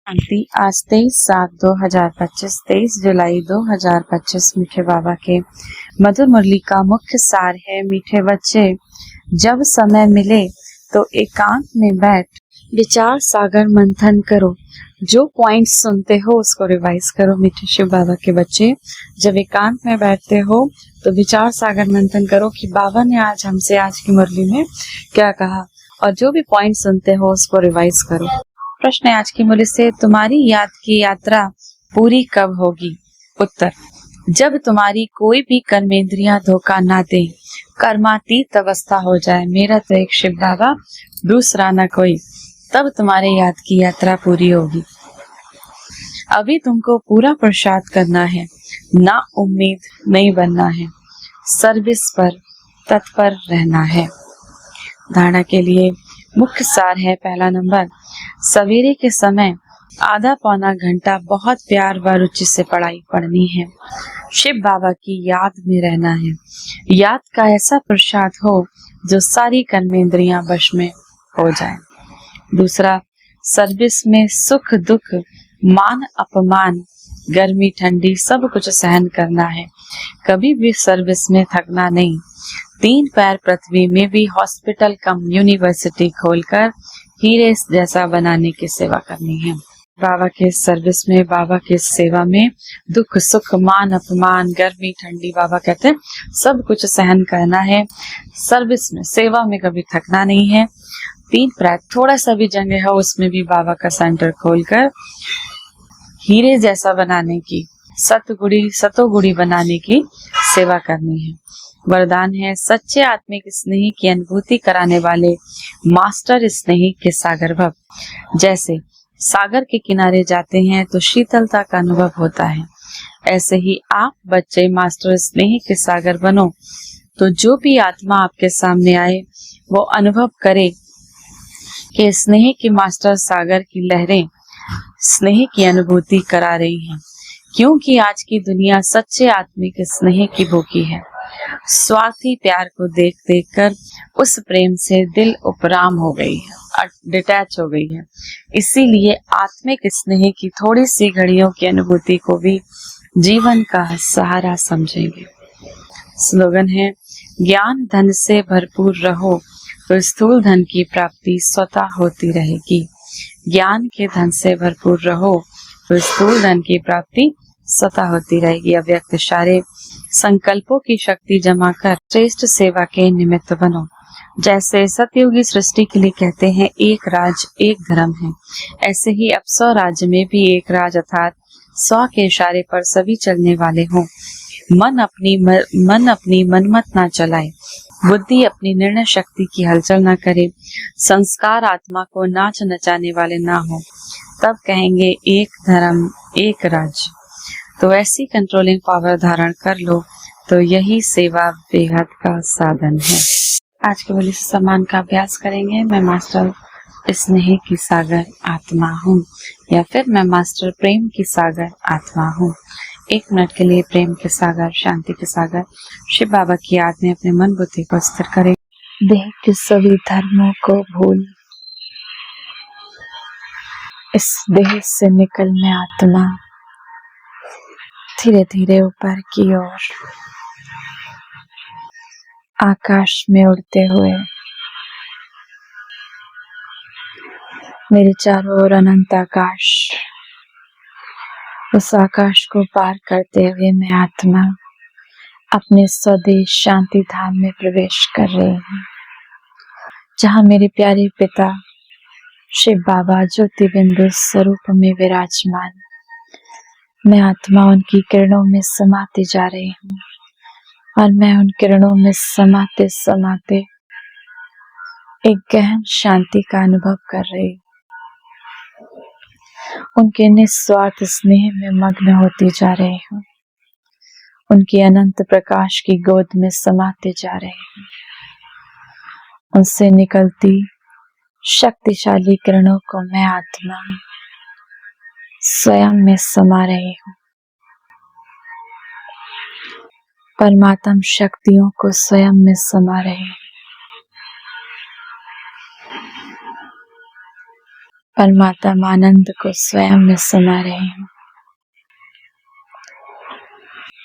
शांति। आज 23/7/2025, 23 जुलाई 2025 मीठे बाबा के मधुर मुरली का मुख्य सार है। मीठे बच्चे, जब समय मिले तो एकांत में बैठ विचार सागर मंथन करो। जो पॉइंट सुनते हो उसको रिवाइज करो। मीठे शिव बाबा के बच्चे, जब एकांत में बैठते हो तो विचार सागर मंथन करो कि बाबा ने आज हमसे आज की मुरली में क्या कहा, और जो भी पॉइंट सुनते हो उसको रिवाइज करो। प्रश्न है आज की मुरली से, तुम्हारी याद की यात्रा पूरी कब होगी? उत्तर, जब तुम्हारी कोई भी कर्मेंद्रियां धोखा ना दे, कर्मातीत अवस्था हो जाए। मेरा तो एक शिव बाबा, दूसरा ना कोई, तब तुम्हारे याद की यात्रा पूरी होगी। अभी तुमको पूरा पुरुषार्थ करना है, ना उम्मीद नहीं बनना है, सर्विस पर तत्पर रहना है। धारणा के लिए मुख्य सार है। पहला नंबर, सवेरे के समय आधा पौना घंटा बहुत प्यार व रुचि से पढ़ाई पढ़नी है। शिव बाबा की याद में रहना है। याद का ऐसा पुरुषार्थ हो जो सारी कर्मेंद्रियां वश में हो जाए। दूसरा, सर्विस में सुख दुख, मान अपमान, गर्मी ठंडी सब कुछ सहन करना है। कभी भी सर्विस में थकना नहीं। 3 पैर पृथ्वी में भी हॉस्पिटल कम यूनिवर्सिटी खोलकर हीरे जैसा बनाने की सेवा करनी है। बाबा के सर्विस में, बाबा के सेवा में दुख सुख, मान अपमान, गर्मी ठंडी, बाबा कहते हैं सब कुछ सहन करना है। सर्विस में, सेवा में कभी थकना नहीं है। 3 पैर, थोड़ा सा भी जगह है उसमें भी बाबा का सेंटर खोलकर हीरे जैसा बनाने की, सतोगुड़ी बनाने की सेवा करनी है। वरदान है, सच्चे आत्मिक स्नेही की अनुभूति कराने वाले मास्टर स्नेही के सागर भव। जैसे सागर के किनारे जाते हैं तो शीतलता का अनुभव होता है, ऐसे ही आप बच्चे मास्टर स्नेही के सागर बनो। तो जो भी आत्मा आपके सामने आए वो अनुभव करे कि स्नेह की मास्टर सागर की लहरें स्नेह की अनुभूति करा रही हैं। क्योंकि आज की दुनिया सच्चे आत्मिक स्नेह की भूखी है। स्वार्थी प्यार को देख देख कर उस प्रेम से दिल उपराम हो गई है, डिटैच हो गई है। इसीलिए आत्मिक स्नेह की थोड़ी सी घड़ियों की अनुभूति को भी जीवन का सहारा समझेंगे। स्लोगन है, ज्ञान धन से भरपूर रहो तो स्थूल धन की प्राप्ति स्वतः होती रहेगी। ज्ञान के धन से भरपूर रहो तो स्थूल धन की प्राप्ति स्वतः होती रहेगी। अव्यक्त इशारे, संकल्पों की शक्ति जमा कर श्रेष्ठ सेवा के निमित्त बनो। जैसे सतयुगी सृष्टि के लिए कहते हैं एक राज एक धर्म है, ऐसे ही अब 100 राज्य में भी एक राज अर्थात 100 के इशारे पर सभी चलने वाले हों। मन अपनी मनमत ना चलाए, बुद्धि अपनी निर्णय शक्ति की हलचल ना करे, संस्कार आत्मा को नाच नचाने वाले ना हो, तब कहेंगे एक धर्म एक राज्य। तो ऐसी कंट्रोलिंग पावर धारण कर लो तो यही सेवा बेहद का साधन है। आज के बोली सम्मान का अभ्यास करेंगे। मैं मास्टर स्नेह की सागर आत्मा हूँ, या फिर मैं मास्टर प्रेम की सागर आत्मा हूँ। 1 मिनट के लिए प्रेम के सागर, शांति के सागर शिव बाबा की याद में अपने मन बुद्धि को स्थिर करें। देह के सभी धर्मों को भूल इस देह से निकल मैं आत्मा धीरे धीरे ऊपर की ओर आकाश में उड़ते हुए मेरे चारों ओर अनंत आकाश, उस आकाश को पार करते हुए मैं आत्मा अपने स्वदेश शांति धाम में प्रवेश कर रही हूँ, जहाँ मेरे प्यारे पिता शिव बाबा ज्योति बिंदु स्वरूप में विराजमान। मैं आत्मा उनकी किरणों में समाती जा रही हूँ, और मैं उन किरणों में समाते समाते एक गहन शांति का अनुभव कर रही हूँ। उनके निस्वार्थ स्नेह में मग्न होती जा रही हूँ, उनकी अनंत प्रकाश की गोद में समाते जा रही हूँ। उनसे निकलती शक्तिशाली किरणों को मैं आत्मा स्वयं में समा रही हूँ। परमात्म शक्तियों को स्वयं में समा रही हूँ। परमात्मा आनंद को स्वयं में समा रही हूँ।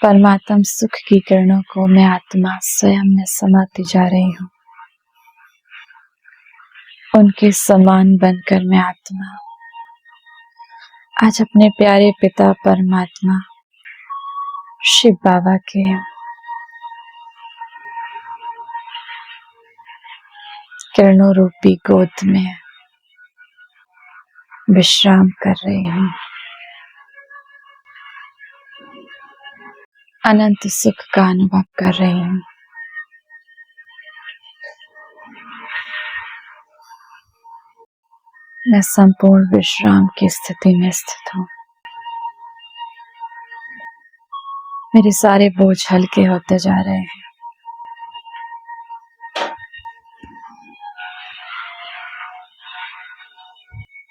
परमात्मा सुख की किरणों को मैं आत्मा स्वयं में समाती जा रही हूँ। उनके समान बनकर मैं आत्मा आज अपने प्यारे पिता परमात्मा शिव बाबा के किरणों रूपी गोद में विश्राम कर रही हूँ। अनंत सुख का अनुभव कर रही हूँ। मैं संपूर्ण विश्राम की स्थिति में स्थित हूँ। मेरे सारे बोझ हल्के होते जा रहे हैं।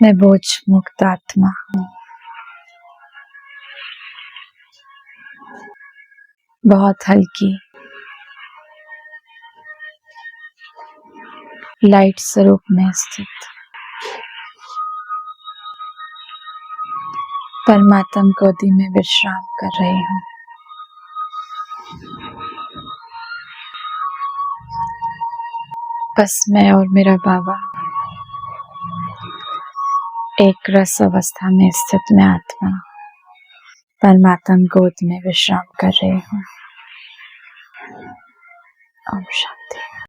मैं बोझ मुक्त आत्मा हूँ। बहुत हल्की लाइट स्वरूप में स्थित परमात्मा गोदी में विश्राम कर रही हूँ। बस मैं और मेरा बाबा एक रस अवस्था में स्थित मैं आत्मा परमात्मा गोद में विश्राम कर रही हूँ। ओम शांति।